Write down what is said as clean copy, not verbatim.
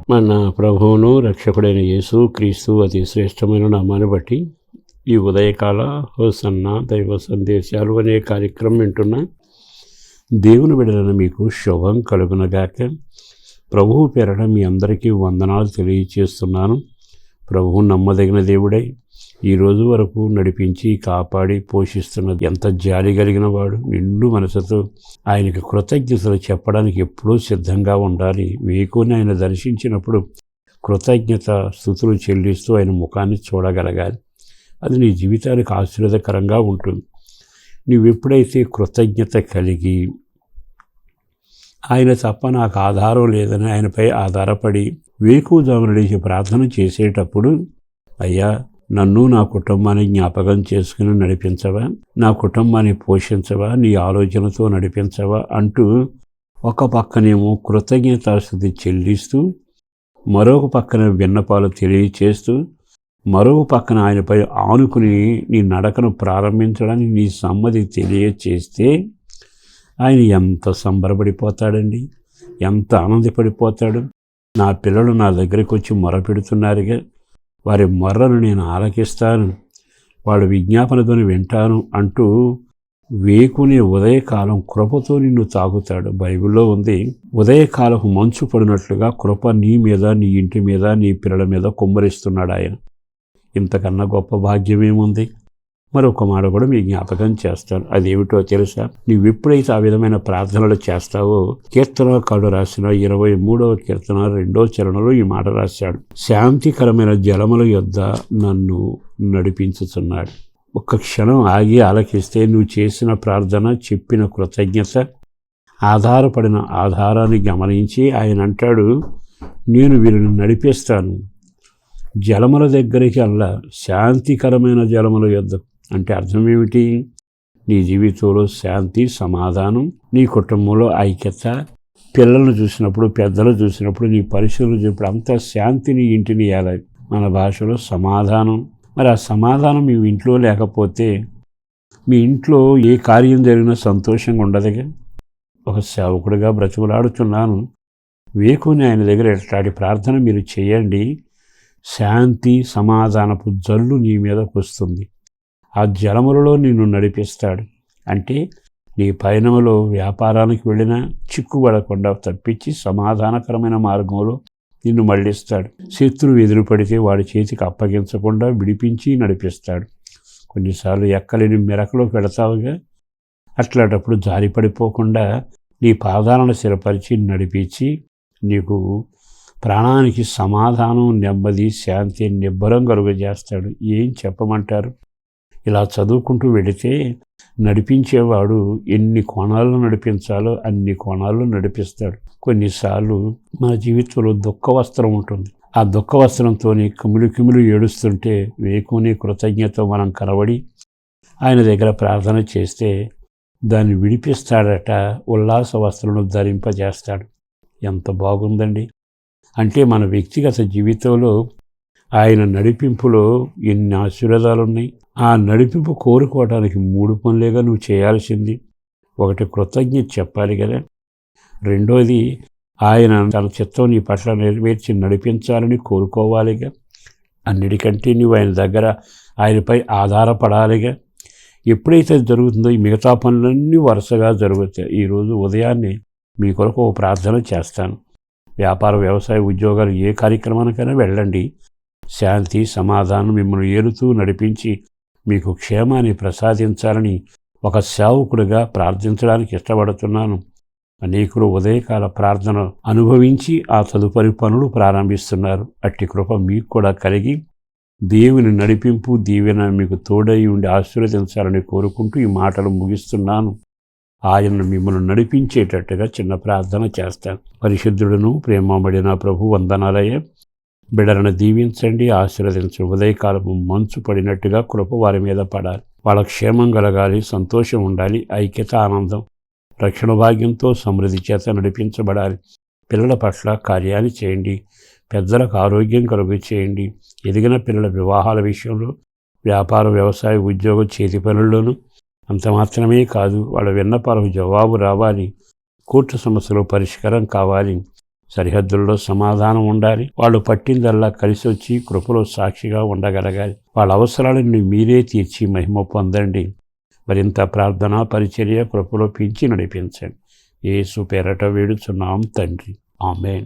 మన ప్రభువును రక్షకుడైన యేసు క్రీస్తు అతి శ్రేష్టమైన నామాన్ని బట్టి ఈ ఉదయకాల హోసన్న దైవ సందేశాలు అనే కార్యక్రమం వింటున్న దేవుని బిడ్డలను మీకు శుభం కలుగునగాక. ప్రభువు పేరట మీ అందరికీ వందనాలు తెలియచేస్తున్నాను. ప్రభువు నమ్మదగిన దేవుడై ఈ రోజు వరకు నడిపించి కాపాడి పోషిస్తున్న ఎంత జాలి కలిగిన వాడు. నిండు మనసుతో ఆయనకి కృతజ్ఞతలు చెప్పడానికి ఎప్పుడూ సిద్ధంగా ఉండాలి. వేకుని ఆయన దర్శించినప్పుడు కృతజ్ఞత స్తుతులు చెల్లిస్తూ ఆయన ముఖాన్ని చూడగలగాలి. అది నీ జీవితానికి ఆశీర్వాదకరంగా ఉంటుంది. నువ్వెప్పుడైతే కృతజ్ఞత కలిగి ఆయన తప్ప నాకు ఆధారం లేదని ఆయనపై ఆధారపడి వేకువజామున లేచి ప్రార్థన చేసేటప్పుడు, అయ్యా నన్ను నా కుటుంబాన్ని జ్ఞాపకం చేసుకుని నడిపించవా, నా కుటుంబాన్ని పోషించవా, నీ ఆలోచనతో నడిపించవా అంటూ ఒక పక్కనేమో కృతజ్ఞతాస్తుతి చెల్లిస్తూ, మరొక పక్కన విన్నపాలు తెలియచేస్తూ, మరొక పక్కన ఆయనపై ఆనుకుని నీ నడకను ప్రారంభించడానికి నీ సమ్మతి తెలియచేస్తే ఆయన ఎంత సంబరపడిపోతాడండి, ఎంత ఆనందపడిపోతాడు. నా పిల్లలు నా దగ్గరికి వచ్చి మొరపెడుతున్నారుగా, వారి మొర్రను నేను ఆలకిస్తాను, వాళ్ళ విజ్ఞాపనతోని వింటాను అంటూ వేకునే ఉదయకాలం కృపతో నిన్ను తాగుతాడు. బైబిల్లో ఉంది, ఉదయకాలపు మంచు పడినట్లుగా కృప నీ మీద, నీ ఇంటి మీద, నీ పిల్లల మీద కుమ్మరిస్తున్నాడు ఆయన. ఇంతకన్నా గొప్ప భాగ్యమేముంది? మరొక మాట కూడా మీ జ్ఞాపకం చేస్తాను. అదేమిటో తెలుసా? నువ్వెప్పుడైతే ఆ విధమైన ప్రార్థనలు చేస్తావో, కీర్తనకారుడు రాసిన 23వ కీర్తన 2వ చరణంలో ఈ మాట రాశాడు, శాంతికరమైన జలముల యొద్ద నన్ను నడిపించుతున్నాడు. ఒక్క క్షణం ఆగి ఆలకిస్తే నువ్వు చేసిన ప్రార్థన, చెప్పిన కృతజ్ఞత, ఆధారపడిన ఆధారాన్ని గమనించి ఆయన అంటాడు, నేను వీరిని నడిపిస్తాను జలముల దగ్గరికి అల్లా, శాంతికరమైన జలముల యొద్ద. అంటే అర్థం ఏమిటి? నీ జీవితంలో శాంతి, సమాధానం, నీ కుటుంబంలో ఐక్యత, పిల్లలను చూసినప్పుడు, పెద్దలు చూసినప్పుడు, నీ పరిస్థితులు చూసినప్పుడు అంతా శాంతిని ఇంటిని ఇవ్వాలి. మన భాషలో సమాధానం. మరి ఆ సమాధానం మీ ఇంట్లో లేకపోతే మీ ఇంట్లో ఏ కార్యం జరిగినా సంతోషంగా ఉండదుగా. ఒక సేవకుడిగా బ్రతుకులాడుతున్నాను. వేకుని ఆయన దగ్గర ఎట్లాంటి ప్రార్థన మీరు చేయండి, శాంతి సమాధానపు జల్లు నీ మీదకు వస్తుంది. ఆ జలములలో నిన్ను నడిపిస్తాడు. అంటే నీ పయనంలో వ్యాపారానికి వెళ్ళినా చిక్కుబడకుండా తప్పించి సమాధానకరమైన మార్గంలో నిన్ను మళ్ళిస్తాడు. శత్రువు ఎదురుపడితే వాడి చేతికి అప్పగించకుండా విడిపించి నడిపిస్తాడు. కొన్నిసార్లు ఎక్కలేని మెరకలోకి వెళతావుగా, అట్లాంటప్పుడు జారిపడిపోకుండా నీ పాదాలను స్థిరపరిచి నడిపించి నీకు ప్రాణానికి సమాధానం, నెమ్మది, శాంతి, నిబ్బరం కలుగజేస్తాడు. ఏం చెప్పమంటారు? ఇలా చదువుకుంటూ వెళితే నడిపించేవాడు ఎన్ని కోణాల్లో నడిపించాలో అన్ని కోణాల్లో నడిపిస్తాడు. కొన్నిసార్లు మన జీవితంలో దుఃఖ వస్త్రం ఉంటుంది. ఆ దుఃఖ వస్త్రంతో కిములు ఏడుస్తుంటే వేకుని కృతజ్ఞత మనం కనబడి ఆయన దగ్గర ప్రార్థన చేస్తే దాన్ని విడిపిస్తాడట, ఉల్లాస వస్త్రం ధరింపజేస్తాడు. ఎంత బాగుందండి! అంటే మన వ్యక్తిగత జీవితంలో ఆయన నడిపింపులో ఎన్ని ఆశీర్వాదాలు ఉన్నాయి. ఆ నడిపింపు కోరుకోవడానికి 3 పనులేగా నువ్వు చేయాల్సింది. ఒకటి, కృతజ్ఞత చెప్పాలి కదా. రెండోది, ఆయన తన చిత్తం నీ పట్ల నెరవేర్చి నడిపించాలని కోరుకోవాలిగా. అన్నిటికంటే నువ్వు ఆయన దగ్గర ఆయనపై ఆధారపడాలిగా. ఎప్పుడైతే జరుగుతుందో ఈ మిగతా పనులన్నీ వరుసగా జరుగుతాయి. ఈరోజు ఉదయాన్నే మీ కొరకు ఓ ప్రార్థన చేస్తాను. వ్యాపార, వ్యవసాయ, ఉద్యోగాలు ఏ కార్యక్రమానికైనా వెళ్ళండి. శాంతి సమాధానం మిమ్మల్ని ఏలుతూ నడిపించి మీకు క్షేమాన్ని ప్రసాదించాలని ఒక సేవకుడిగా ప్రార్థించడానికి ఇష్టపడుతున్నాను. అనేకులు ఉదయకాల ప్రార్థన అనుభవించి ఆ తదుపరి పనులు ప్రారంభిస్తున్నారు. అట్టి కృప మీకు కూడా కలిగి దేవుని నడిపింపు, దీవెన మీకు తోడై ఉండి ఆశీర్వదించాలని కోరుకుంటూ ఈ మాటలు ముగిస్తున్నాను. ఆయన మిమ్మల్ని నడిపించేటట్టుగా చిన్న ప్రార్థన చేస్తాను. పరిశుద్ధుడును ప్రేమబడిన ప్రభు, వందనాలయ్య. బిడ్డలను దీవించండి, ఆశీర్వదించండి. ఉదయకాలము మంచు పడినట్టుగా కృప వారి మీద పడాలి. వాళ్ళ క్షేమం కలగాలి, సంతోషం ఉండాలి, ఐక్యత, ఆనందం, రక్షణ భాగ్యంతో సమృద్ధి చేత నడిపించబడాలి. పిల్లల పట్ల కార్యాన్ని చేయండి. పెద్దలకు ఆరోగ్యం కలుగు చేయండి. ఎదిగిన పిల్లల వివాహాల విషయంలో, వ్యాపార, వ్యవసాయ, ఉద్యోగం, చేతి పనుల్లోనూ అంత మాత్రమే కాదు, వాళ్ళ విన్నపాలకు జవాబు రావాలి. కోర్టు సమస్యలు పరిష్కారం కావాలి. సరిహద్దుల్లో సమాధానం ఉండాలి. వాళ్ళు పట్టిందల్లా కలిసి వచ్చి కృపలో సాక్షిగా ఉండగలగాలి. వాళ్ళ అవసరాలను మీరే తీర్చి మహిమ పొందండి. మరింత ప్రార్థనా పరిచర్య కృపలో పెంచి నడిపించండి. యేసు పేరట వేడుచున్నాం తండ్రి. ఆమేన్.